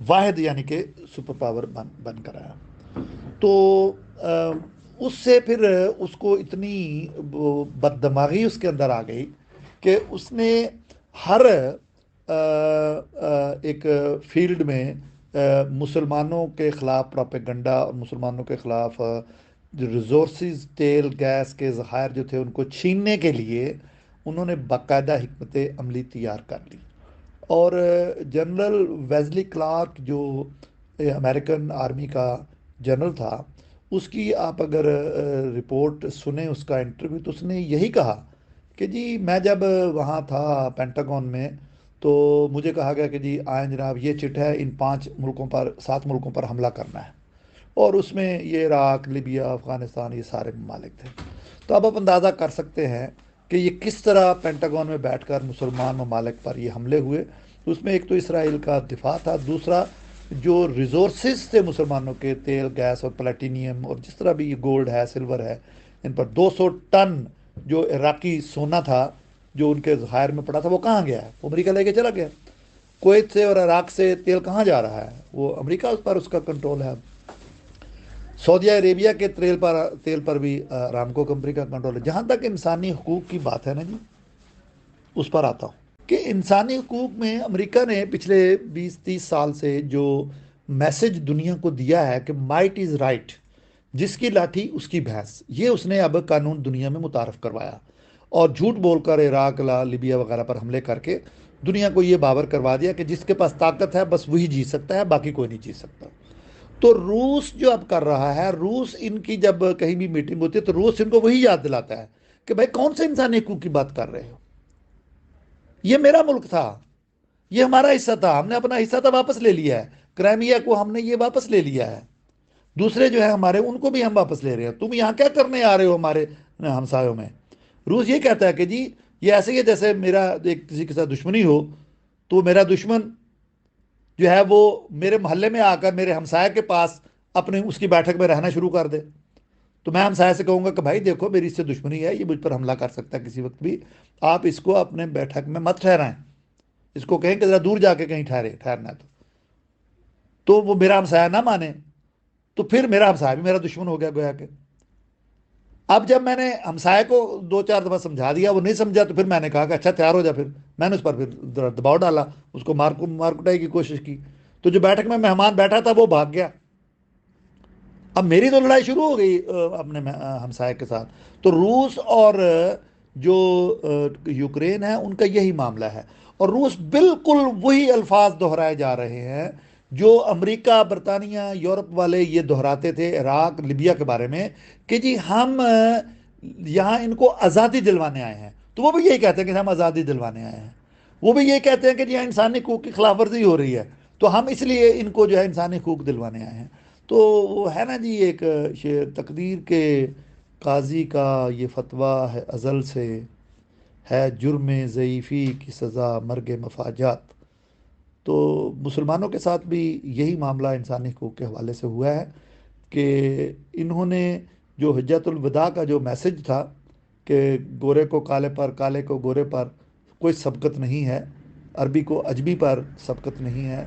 واحد یعنی کہ سپر پاور بن کر آیا. تو اس سے پھر اس کو اتنی بد دماغی اس کے اندر آ گئی کہ اس نے ہر ایک فیلڈ میں مسلمانوں کے خلاف پروپیگنڈا اور مسلمانوں کے خلاف جو ریزورسز تیل گیس کے ذخائر جو تھے ان کو چھیننے کے لیے انہوں نے باقاعدہ حکمت عملی تیار کر لی. اور جنرل ویزلی کلارک جو امریکن آرمی کا جنرل تھا, اس کی آپ اگر رپورٹ سنیں اس کا انٹرویو, تو اس نے یہی کہا کہ جی میں جب وہاں تھا پینٹاگون میں تو مجھے کہا گیا کہ جی آئیں جناب یہ چٹ ہے, ان 5 ملکوں پر 7 ملکوں پر حملہ کرنا ہے, اور اس میں یہ عراق لیبیا افغانستان یہ سارے ممالک تھے. تو اب آپ اندازہ کر سکتے ہیں کہ یہ کس طرح پینٹاگون میں بیٹھ کر مسلمان ممالک پر یہ حملے ہوئے. اس میں ایک تو اسرائیل کا دفاع تھا, دوسرا جو ریزورسز تھے مسلمانوں کے تیل گیس اور پلیٹینیم اور جس طرح بھی یہ گولڈ ہے سلور ہے, ان پر 200 ٹن جو عراقی سونا تھا جو ان کے ذخائر میں پڑا تھا وہ کہاں گیا ہے؟ وہ امریکہ لے کے چلا گیا. کویت سے اور عراق سے تیل کہاں جا رہا ہے؟ وہ امریکہ اس پر اس کا کنٹرول ہے. سعودیہ عربیہ کے تیل پر بھی رامکو کمپنی کا کنٹرول ہے. جہاں تک انسانی حقوق کی بات ہے نا جی, اس پر آتا ہوں کہ انسانی حقوق میں امریکہ نے پچھلے 20-30 سال سے جو میسج دنیا کو دیا ہے کہ مائٹ از رائٹ, جس کی لاٹھی اس کی بھینس, یہ اس نے اب قانون دنیا میں متعارف کروایا, اور جھوٹ بول کر عراق لیبیا وغیرہ پر حملے کر کے دنیا کو یہ باور کروا دیا کہ جس کے پاس طاقت ہے بس وہی جیت سکتا ہے, باقی کوئی نہیں جیت سکتا. تو روس جو اب کر رہا ہے, روس ان کی جب کہیں بھی میٹنگ ہوتی ہے تو روس ان کو وہی یاد دلاتا ہے کہ بھائی کون سے انسانی حقوق کی بات کر رہے ہو, یہ میرا ملک تھا, یہ ہمارا حصہ تھا, ہم نے اپنا حصہ تھا واپس لے لیا ہے, کرائمیا کو ہم نے یہ واپس لے لیا ہے, دوسرے جو ہیں ہمارے ان کو بھی ہم واپس لے رہے ہیں, تم یہاں کیا کرنے آ رہے ہو ہمارے ہمسایوں میں. روس یہ کہتا ہے کہ جی یہ ایسے ہی ہے جیسے میرا ایک کسی کے ساتھ دشمنی ہو تو میرا دشمن جو ہے وہ میرے محلے میں آ کر میرے ہمسائے کے پاس اپنے اس کی بیٹھک میں رہنا شروع کر دے, تو میں ہمسائے سے کہوں گا کہ بھائی دیکھو میری اس سے دشمنی ہے, یہ مجھ پر حملہ کر سکتا ہے کسی وقت بھی, آپ اس کو اپنے بیٹھک میں مت ٹھہرائیں, اس کو کہیں کہ ذرا دور جا کے کہیں ٹھہرنا ہے تو وہ میرا ہمسایہ نہ مانے تو پھر میرا ہمسایہ بھی میرا دشمن ہو گیا گویا کہ. اب جب میں نے ہمسائے کو 2-4 دفعہ سمجھا دیا, وہ نہیں سمجھا, تو پھر میں نے کہا کہ اچھا تیار ہو جا, پھر میں نے اس پر پھر دباؤ ڈالا, اس کو مار کٹائی کی کوشش کی, تو جو بیٹھک میں مہمان بیٹھا تھا وہ بھاگ گیا. اب میری تو لڑائی شروع ہو گئی اپنے ہمسائے کے ساتھ. تو روس اور جو یوکرین ہے ان کا یہی معاملہ ہے, اور روس بالکل وہی الفاظ دہرائے جا رہے ہیں جو امریکہ برطانیہ یورپ والے یہ دہراتے تھے عراق لیبیا کے بارے میں کہ جی ہم یہاں ان کو آزادی دلوانے آئے ہیں. تو وہ بھی یہی کہتے ہیں کہ ہم آزادی دلوانے آئے ہیں, وہ بھی یہ کہتے ہیں کہ جی یہاں انسانی حقوق کی خلاف ورزی ہو رہی ہے تو ہم اس لیے ان کو جو ہے انسانی حقوق دلوانے آئے ہیں. تو وہ ہے نا جی ایک تقدیر کے قاضی کا یہ فتویٰ ہے ازل سے, ہے جرم ضعیفی کی سزا مرگ مفاجات. تو مسلمانوں کے ساتھ بھی یہی معاملہ انسانی حقوق کے حوالے سے ہوا ہے کہ انہوں نے جو حجت الوداع کا جو میسج تھا کہ گورے کو کالے پر کالے کو گورے پر کوئی سبقت نہیں ہے, عربی کو عجمی پر سبقت نہیں ہے,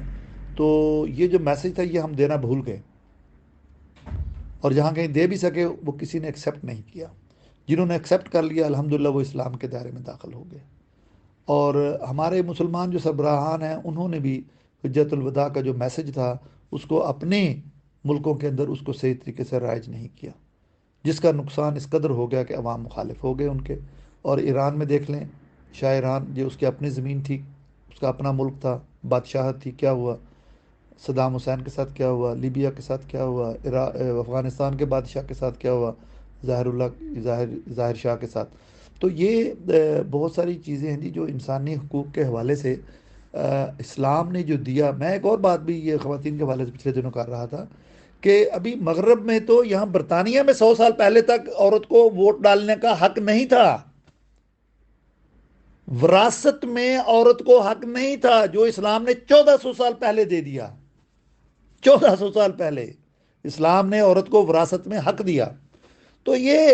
تو یہ جو میسج تھا یہ ہم دینا بھول گئے, اور جہاں کہیں دے بھی سکے وہ کسی نے ایکسیپٹ نہیں کیا. جنہوں نے ایکسیپٹ کر لیا الحمدللہ وہ اسلام کے دائرے میں داخل ہو گئے. اور ہمارے مسلمان جو سربراہان ہیں انہوں نے بھی حجت الوداع کا جو میسج تھا اس کو اپنے ملکوں کے اندر اس کو صحیح طریقے سے رائج نہیں کیا, جس کا نقصان اس قدر ہو گیا کہ عوام مخالف ہو گئے ان کے. اور ایران میں دیکھ لیں, شاہ ایران جو اس کی اپنی زمین تھی, اس کا اپنا ملک تھا, بادشاہت تھی, کیا ہوا؟ صدام حسین کے ساتھ کیا ہوا, لیبیا کے ساتھ کیا ہوا, افغانستان کے بادشاہ کے ساتھ کیا ہوا, ظاہر شاہ کے ساتھ. تو یہ بہت ساری چیزیں ہیں جی جو انسانی حقوق کے حوالے سے اسلام نے جو دیا. میں ایک اور بات بھی یہ خواتین کے حوالے سے پچھلے دنوں کر رہا تھا کہ ابھی مغرب میں تو یہاں برطانیہ میں 100 سال پہلے تک عورت کو ووٹ ڈالنے کا حق نہیں تھا, وراثت میں عورت کو حق نہیں تھا, جو اسلام نے 1400 سال پہلے دے دیا. 1400 سال پہلے اسلام نے عورت کو وراثت میں حق دیا. تو یہ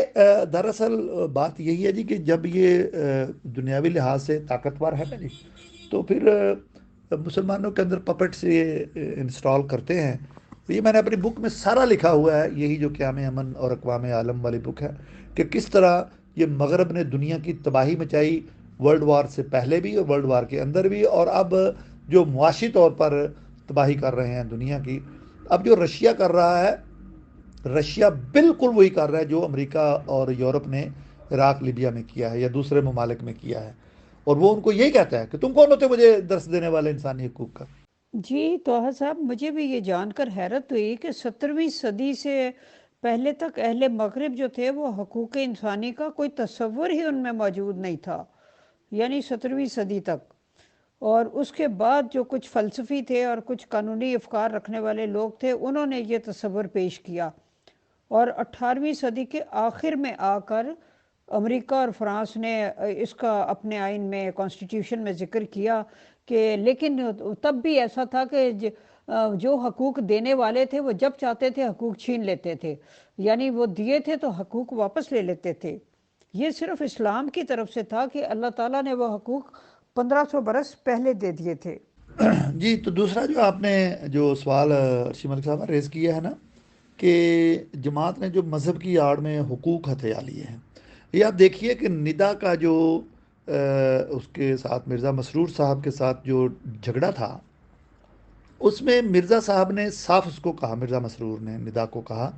دراصل بات یہی ہے جی کہ جب یہ دنیاوی لحاظ سے طاقتور ہے نا جی, تو پھر مسلمانوں کے اندر پپٹس یہ انسٹال کرتے ہیں. یہ میں نے اپنی بک میں سارا لکھا ہوا ہے، یہی جو قیام امن اور اقوام عالم والی بک ہے، کہ کس طرح یہ مغرب نے دنیا کی تباہی مچائی، ورلڈ وار سے پہلے بھی اور ورلڈ وار کے اندر بھی، اور اب جو معاشی طور پر تباہی کر رہے ہیں دنیا کی. اب جو رشیا کر رہا ہے، رشیا بالکل وہی کر رہا ہے جو امریکہ اور یورپ نے عراق لیبیا میں کیا ہے یا دوسرے ممالک میں کیا ہے. اور وہ ان کو یہی کہتا ہے کہ تم کون ہوتے مجھے درس دینے والے انسانی حقوق کا. جی طاہر صاحب، مجھے بھی یہ جان کر حیرت ہوئی کہ 17ویں صدی سے پہلے تک اہل مغرب جو تھے وہ حقوق انسانی کا کوئی تصور ہی ان میں موجود نہیں تھا، یعنی 17ویں صدی تک. اور اس کے بعد جو کچھ فلسفی تھے اور کچھ قانونی افکار رکھنے والے لوگ تھے، انہوں نے یہ تصور پیش کیا. اور 18ویں صدی کے آخر میں آ کر امریکہ اور فرانس نے اس کا اپنے آئین میں، کانسٹیٹیوشن میں ذکر کیا کہ، لیکن تب بھی ایسا تھا کہ جو حقوق دینے والے تھے وہ جب چاہتے تھے حقوق چھین لیتے تھے، یعنی وہ دیے تھے تو حقوق واپس لے لیتے تھے. یہ صرف اسلام کی طرف سے تھا کہ اللہ تعالیٰ نے وہ حقوق 1500 برس پہلے دے دیے تھے. جی، تو دوسرا جو آپ نے جو سوال ارشی ملک صاحب ریز کیا ہے نا، کہ جماعت نے جو مذہب کی آڑ میں حقوق ہتھیا لیے ہیں، یہ آپ دیکھیے کہ ندا کا جو اس کے ساتھ مرزا مسرور صاحب کے ساتھ جو جھگڑا تھا، اس میں مرزا صاحب نے صاف اس کو کہا، مرزا مسرور نے ندا کو کہا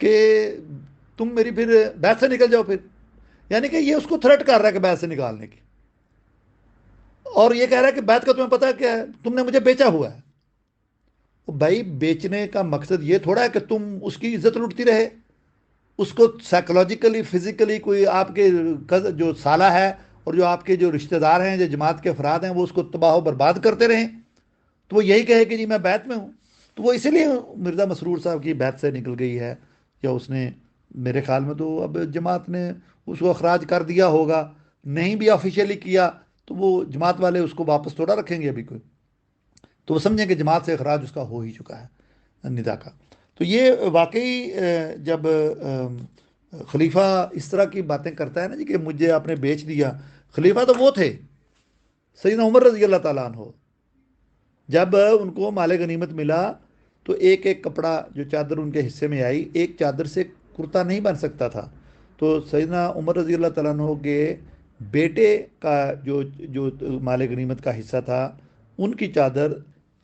کہ تم میری پھر بیت سے نکل جاؤ پھر. یعنی کہ یہ اس کو تھریٹ کر رہا ہے کہ بیت سے نکالنے کی، اور یہ کہہ رہا ہے کہ بیت کا تمہیں پتہ کیا ہے، تم نے مجھے بیچا ہوا ہے. بھائی بیچنے کا مقصد یہ تھوڑا ہے کہ تم اس کی عزت لوٹتی رہے، اس کو سائیکولوجیکلی فزیکلی کوئی آپ کے جو سالہ ہے اور جو آپ کے جو رشتہ دار ہیں، جو جماعت کے افراد ہیں، وہ اس کو تباہ و برباد کرتے رہیں، تو وہ یہی کہے کہ جی میں بیت میں ہوں. تو وہ اسی لیے مرزا مسرور صاحب کی بیت سے نکل گئی ہے، یا اس نے، میرے خیال میں تو اب جماعت نے اس کو اخراج کر دیا ہوگا، نہیں بھی آفیشیلی کیا تو وہ جماعت والے اس کو واپس تھوڑا رکھیں گے ابھی کوئی. تو وہ سمجھیں کہ جماعت سے اخراج اس کا ہو ہی چکا ہے ندا کا. تو یہ واقعی جب خلیفہ اس طرح کی باتیں کرتا ہے نا جی کہ مجھے آپ نے بیچ دیا، خلیفہ تو وہ تھے سیدنا عمر رضی اللہ تعالیٰ عنہ. جب ان کو مال غنیمت ملا تو ایک ایک کپڑا جو چادر ان کے حصے میں آئی، ایک چادر سے کرتا نہیں بن سکتا تھا. تو سیدنا عمر رضی اللہ تعالیٰ عنہ کے بیٹے کا جو جو مال غنیمت کا حصہ تھا، ان کی چادر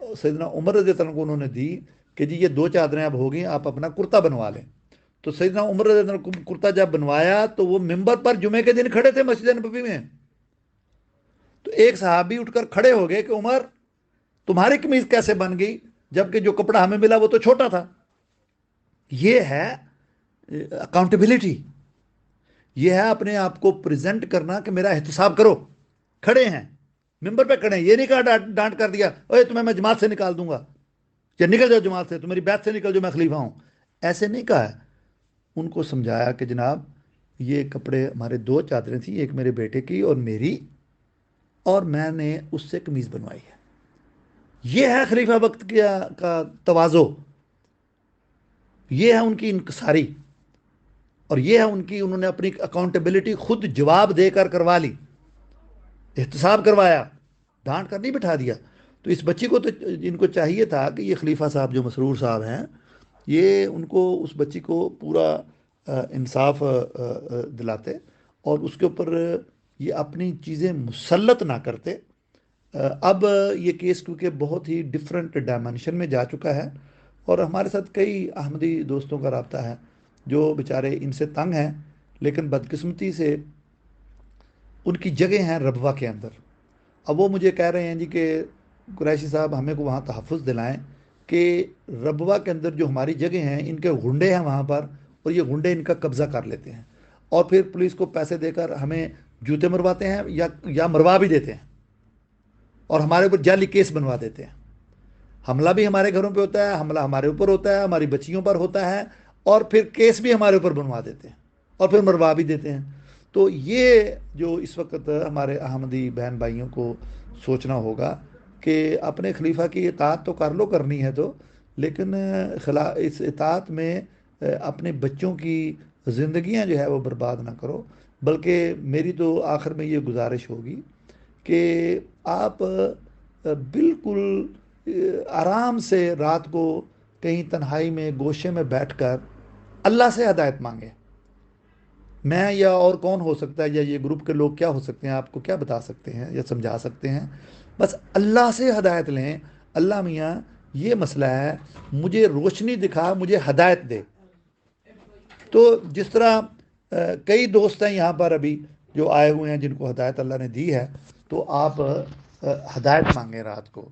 سیدنا عمر رضی اللہ عنہ کو انہوں نے دی کہ جی یہ دو چادریں اب ہو گئیں، آپ اپنا کرتا بنوا لیں. تو سیدنا عمر رضی اللہ عنہ کو کرتا جب بنوایا تو وہ ممبر پر جمعے کے دن کھڑے تھے مسجد نبوی میں. تو ایک صحابی اٹھ کر کھڑے ہو گئے کہ عمر تمہاری قمیض کیسے بن گئی جبکہ جو کپڑا ہمیں ملا وہ تو چھوٹا تھا. یہ ہے اکاؤنٹیبلٹی، یہ ہے اپنے آپ کو پریزنٹ کرنا کہ میرا احتساب کرو. کھڑے ہیں ممبر پہ کھڑے ہیں، یہ نہیں کہا ڈانٹ کر دیا اوے تمہیں میں جماعت سے نکال دوں گا، یا نکل جاؤ جماعت سے، تمہاری بیت سے نکل جاؤ میں خلیفہ ہوں. ایسے نہیں کہا ہے. ان کو سمجھایا کہ جناب یہ کپڑے ہمارے دو چادریں تھیں، ایک میرے بیٹے کی اور میری، اور میں نے اس سے قمیض بنوائی ہے. یہ ہے خلیفہ وقت کا تواضع، یہ ہے ان کی انکساری، اور یہ ہے انہوں نے اپنی اکاؤنٹیبلٹی خود جواب دے کر کروا لی، احتساب کروایا، ڈانٹ کر نہیں بٹھا دیا. تو اس بچی کو تو ان کو چاہیے تھا کہ یہ خلیفہ صاحب جو مسرور صاحب ہیں، یہ ان کو اس بچی کو پورا انصاف دلاتے اور اس کے اوپر یہ اپنی چیزیں مسلط نہ کرتے. اب یہ کیس کیونکہ بہت ہی ڈفرینٹ ڈائمنشن میں جا چکا ہے، اور ہمارے ساتھ کئی احمدی دوستوں کا رابطہ ہے جو بیچارے ان سے تنگ ہیں، لیکن بدقسمتی سے ان کی جگہ ہیں ربوہ کے اندر. اب وہ مجھے کہہ رہے ہیں جی کہ قریشی صاحب ہمیں کو وہاں تحفظ دلائیں کہ ربوہ کے اندر جو ہماری جگہ ہیں ان کے غنڈے ہیں وہاں پر، اور یہ غنڈے ان کا قبضہ کر لیتے ہیں اور پھر پولیس کو پیسے دے کر ہمیں جوتے مرواتے ہیں یا مروا بھی دیتے ہیں، اور ہمارے اوپر جعلی کیس بنوا دیتے ہیں. حملہ بھی ہمارے گھروں پہ ہوتا ہے، حملہ ہمارے اوپر ہوتا ہے، ہماری بچیوں پر ہوتا ہے، اور پھر کیس بھی ہمارے اوپر بنوا دیتے ہیں اور پھر مروا بھی دیتے ہیں. تو یہ جو اس وقت ہمارے احمدی بہن بھائیوں کو سوچنا ہوگا کہ اپنے خلیفہ کی اطاعت تو کر لو، کرنی ہے تو، لیکن اس اطاعت میں اپنے بچوں کی زندگیاں جو ہے وہ برباد نہ کرو. بلکہ میری تو آخر میں یہ گزارش ہوگی کہ آپ بالکل آرام سے رات کو کہیں تنہائی میں گوشے میں بیٹھ کر اللہ سے ہدایت مانگے. میں یا اور کون ہو سکتا ہے، یا یہ گروپ کے لوگ کیا ہو سکتے ہیں، آپ کو کیا بتا سکتے ہیں یا سمجھا سکتے ہیں؟ بس اللہ سے ہدایت لیں. اللہ میاں یہ مسئلہ ہے، مجھے روشنی دکھا، مجھے ہدایت دے. تو جس طرح کئی دوست ہیں یہاں پر ابھی جو آئے ہوئے ہیں جن کو ہدایت اللہ نے دی ہے، تو آپ ہدایت مانگیں رات کو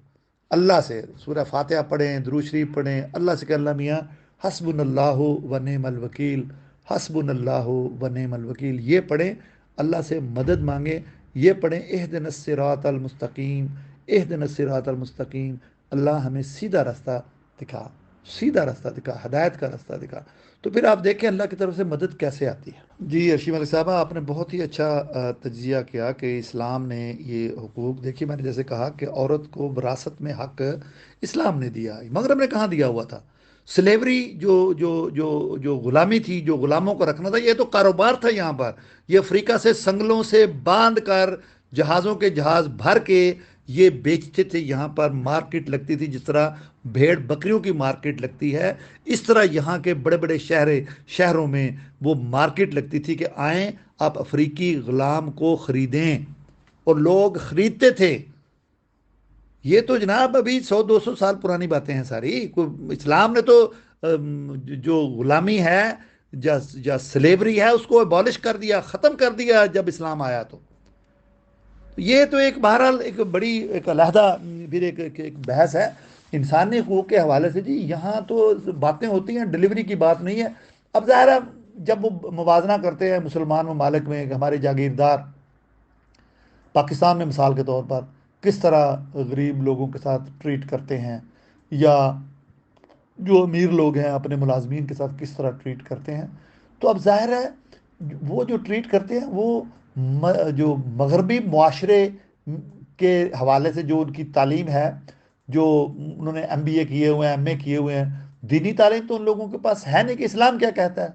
اللہ سے. سورہ فاتحہ پڑھیں، درود شریف پڑھیں، اللہ سے کہ اللہ میاں حسبنا اللہ و نعم الوکیل، حسبنا اللہ و نعم الوکیل، یہ پڑھیں. اللہ سے مدد مانگیں، یہ پڑھیں اہدنا الصراط المستقیم، اہدنا الصراط المستقیم. اللہ ہمیں سیدھا راستہ دکھا، سیدھا راستہ دکھا، ہدایت کا راستہ دکھا. تو پھر آپ دیکھیں اللہ کی طرف سے مدد کیسے آتی ہے. جی ارشی ملک صاحبہ، آپ نے بہت ہی اچھا تجزیہ کیا کہ اسلام نے یہ حقوق. دیکھیے میں نے جیسے کہا کہ عورت کو وراثت میں حق اسلام نے دیا، مغرب نے کہاں دیا ہوا تھا. سلیوری جو غلامی تھی، جو غلاموں کو رکھنا تھا، یہ تو کاروبار تھا. یہاں پر یہ افریقہ سے سنگلوں سے باندھ کر جہازوں کے جہاز بھر کے یہ بیچتے تھے. یہاں پر مارکیٹ لگتی تھی، جس طرح بھیڑ بکریوں کی مارکیٹ لگتی ہے، اس طرح یہاں کے بڑے بڑے شہروں میں وہ مارکیٹ لگتی تھی کہ آئیں آپ افریقی غلام کو خریدیں، اور لوگ خریدتے تھے. یہ تو جناب ابھی 100 200 سال پرانی باتیں ہیں ساری. اسلام نے تو جو غلامی ہے یا سلیوری ہے اس کو ابالش کر دیا، ختم کر دیا جب اسلام آیا. تو یہ تو ایک بہرحال ایک بڑی ایک علیحدہ پھر ایک بحث ہے انسانی حقوق کے حوالے سے. جی یہاں تو باتیں ہوتی ہیں، ڈلیوری کی بات نہیں ہے. اب ظاہر ہے جب وہ موازنہ کرتے ہیں مسلمان ممالک میں، ہمارے جاگیردار پاکستان میں مثال کے طور پر کس طرح غریب لوگوں کے ساتھ ٹریٹ کرتے ہیں، یا جو امیر لوگ ہیں اپنے ملازمین کے ساتھ کس طرح ٹریٹ کرتے ہیں، تو اب ظاہر ہے وہ جو ٹریٹ کرتے ہیں وہ جو مغربی معاشرے کے حوالے سے جو ان کی تعلیم ہے، جو انہوں نے MBA کیے ہوئے ہیں، MA کیے ہوئے ہیں، دینی تعلیم تو ان لوگوں کے پاس ہے نہیں کہ اسلام کیا کہتا ہے.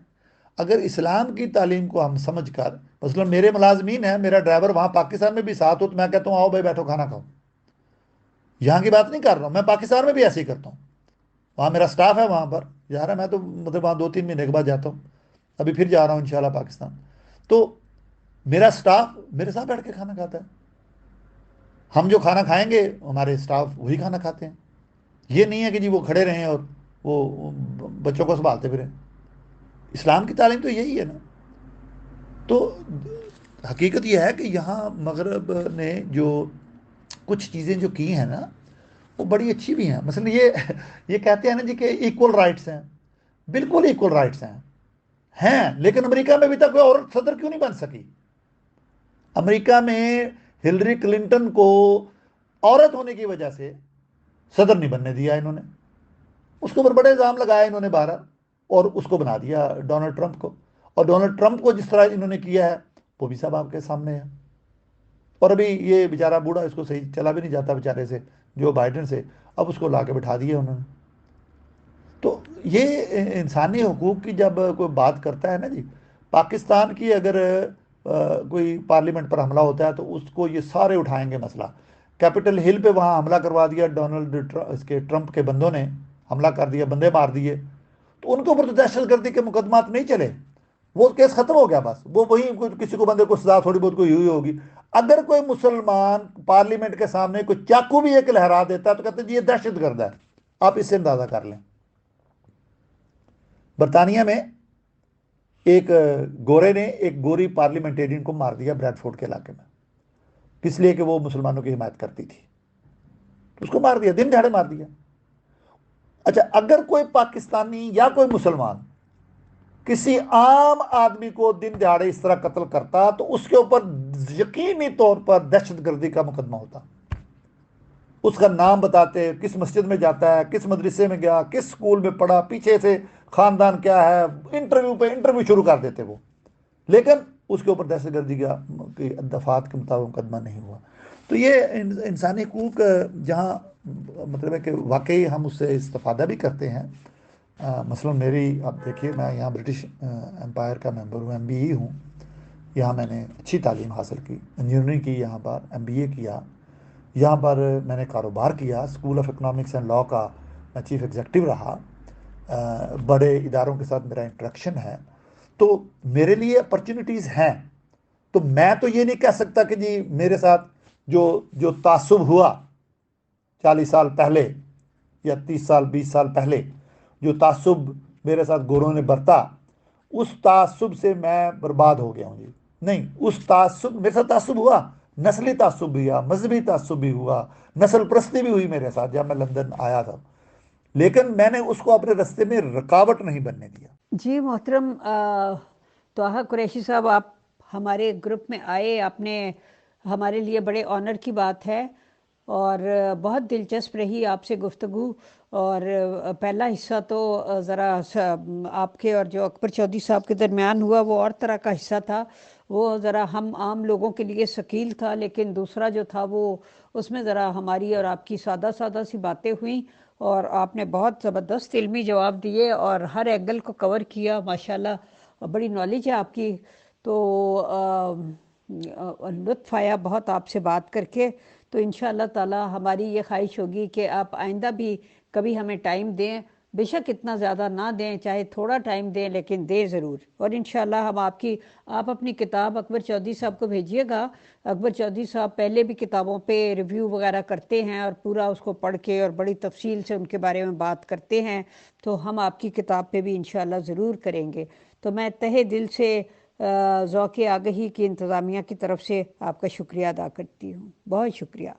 اگر اسلام کی تعلیم کو ہم سمجھ کر، مثلا میرے ملازمین ہیں، میرا ڈرائیور وہاں پاکستان میں بھی ساتھ ہو تو میں کہتا ہوں آؤ بھائی بیٹھو کھانا کھاؤ. یہاں کی بات نہیں کر رہا ہوں، میں پاکستان میں بھی ایسے ہی کرتا ہوں. وہاں میرا سٹاف ہے، وہاں پر جا رہا ہے، میں تو مطلب وہاں 2 3 مہینے کے بعد جاتا ہوں. ابھی پھر جا رہا ہوں انشاءاللہ پاکستان. تو میرا سٹاف میرے ساتھ بیٹھ کے کھانا کھاتا ہے. ہم جو کھانا کھائیں گے ہمارے سٹاف وہی کھانا کھاتے ہیں. یہ نہیں ہے کہ جی وہ کھڑے رہیں اور وہ بچوں کو سنبھالتے پھریں. اسلام کی تعلیم تو یہی ہے نا. تو حقیقت یہ ہے کہ یہاں مغرب نے جو کچھ چیزیں جو کی ہیں نا وہ بڑی اچھی بھی ہیں. مثلا یہ کہتے ہیں نا جی کہ ایکول رائٹس ہیں. بالکل ایکول رائٹس ہیں لیکن امریکہ میں ابھی تک کوئی عورت صدر کیوں نہیں بن سکی؟ امریکہ میں ہلری کلنٹن کو عورت ہونے کی وجہ سے صدر نہیں بننے دیا انہوں نے. اس کے اوپر بڑے الزام لگائے انہوں نے 12، اور اس کو بنا دیا ڈونلڈ ٹرمپ کو. اور ڈونلڈ ٹرمپ کو جس طرح انہوں نے کیا ہے وہ بھی سب آپ کے سامنے ہے. اور ابھی یہ بیچارہ بوڑھا، اس کو صحیح چلا بھی نہیں جاتا بیچارے سے، جو بائیڈن سے، اب اس کو لا کے بٹھا دیا انہوں نے. تو یہ انسانی حقوق کی جب کوئی بات کرتا ہے نا جی، پاکستان کی اگر کوئی پارلیمنٹ پر حملہ ہوتا ہے تو اس کو یہ سارے اٹھائیں گے مسئلہ. کیپٹل ہل پہ وہاں حملہ کروا دیا ڈونلڈ اس کے ٹرمپ کے بندوں نے، حملہ کر دیا، بندے مار دیے. تو ان کے اوپر تو دہشت گردی کے مقدمات نہیں چلے، وہ کیس ختم ہو گیا. بس وہ وہی کسی کو بندے کو سزا تھوڑی بہت کوئی ہوئی ہوگی. اگر کوئی مسلمان پارلیمنٹ کے سامنے کوئی چاقو بھی ایک لہرا دیتا ہے تو کہتے ہیں جی یہ دہشت گرد ہے. آپ اس سے اندازہ کر لیں. برطانیہ میں ایک گورے نے ایک گوری پارلیمنٹیرین کو مار دیا بریڈ فورڈ کے علاقے میں، اس لیے کہ وہ مسلمانوں کی حمایت کرتی تھی. اس کو مار دیا، دن دہاڑے مار دیا. اچھا اگر کوئی پاکستانی یا کوئی مسلمان کسی عام آدمی کو دن دہاڑے اس طرح قتل کرتا تو اس کے اوپر یقینی طور پر دہشت گردی کا مقدمہ ہوتا. اس کا نام بتاتے، کس مسجد میں جاتا ہے، کس مدرسے میں گیا، کس سکول میں پڑھا، پیچھے سے خاندان کیا ہے، انٹرویو پہ انٹرویو شروع کر دیتے وہ. لیکن اس کے اوپر دہشت گردی کا دفعات کے مطابق مقدمہ نہیں ہوا. تو یہ انسانی حقوق جہاں مطلب ہے کہ واقعی ہم اس سے استفادہ بھی کرتے ہیں. مثلا میری اب دیکھیے میں یہاں برٹش امپائر کا ممبر ہوں، MBE ہوں. یہاں میں نے اچھی تعلیم حاصل کی، انجینئرنگ کی، یہاں پر MBA کیا. یہاں پر میں نے کاروبار کیا، school of economics and law کا میں چیف ایگزیکٹو رہا، بڑے اداروں کے ساتھ میرا انٹریکشن ہے، تو میرے لیے اپرچونیٹیز ہیں۔ تو میں تو یہ نہیں کہہ سکتا کہ جی میرے ساتھ جو جو تعصب ہوا 40 سال پہلے یا 30 سال 20 سال پہلے، جو تعصب میرے ساتھ گوروں نے برتا، اس تعصب سے میں برباد ہو گیا ہوں جی، نہیں، اس تعصب میرے ساتھ تعصب ہوا، نسلی تعصب بھی ہوا، مذہبی تعصب بھی ہوا، نسل پرستی بھی ہوئی میرے ساتھ جب میں لندن آیا تھا، لیکن میں نے اس کو اپنے رستے میں رکاوٹ نہیں بننے دیا۔ جی محترم طاہر قریشی صاحب، آپ ہمارے گروپ میں آئے، آپ نے ہمارے لیے بڑے آنر کی بات ہے، اور بہت دلچسپ رہی آپ سے گفتگو۔ اور پہلا حصہ تو ذرا آپ کے اور جو اکبر چودھری صاحب کے درمیان ہوا وہ اور طرح کا حصہ تھا، وہ ذرا ہم عام لوگوں کے لیے ثقیل تھا، لیکن دوسرا جو تھا وہ اس میں ذرا ہماری اور آپ کی سادہ سادہ سی باتیں ہوئیں، اور آپ نے بہت زبردست علمی جواب دیے اور ہر اینگل کو کور کیا، ماشاءاللہ بڑی نالج ہے آپ کی۔ تو لطف آیا بہت آپ سے بات کر کے۔ تو انشاءاللہ تعالی ہماری یہ خواہش ہوگی کہ آپ آئندہ بھی کبھی ہمیں ٹائم دیں، بے شک اتنا زیادہ نہ دیں، چاہے تھوڑا ٹائم دیں لیکن دیں ضرور۔ اور انشاءاللہ ہم آپ اپنی کتاب اکبر چودھری صاحب کو بھیجیے گا۔ اکبر چودھری صاحب پہلے بھی کتابوں پہ ریویو وغیرہ کرتے ہیں اور پورا اس کو پڑھ کے اور بڑی تفصیل سے ان کے بارے میں بات کرتے ہیں، تو ہم آپ کی کتاب پہ بھی انشاءاللہ ضرور کریں گے۔ تو میں تہہ دل سے ذوق آگہی کی انتظامیہ کی طرف سے آپ کا شکریہ ادا کرتی ہوں، بہت شکریہ۔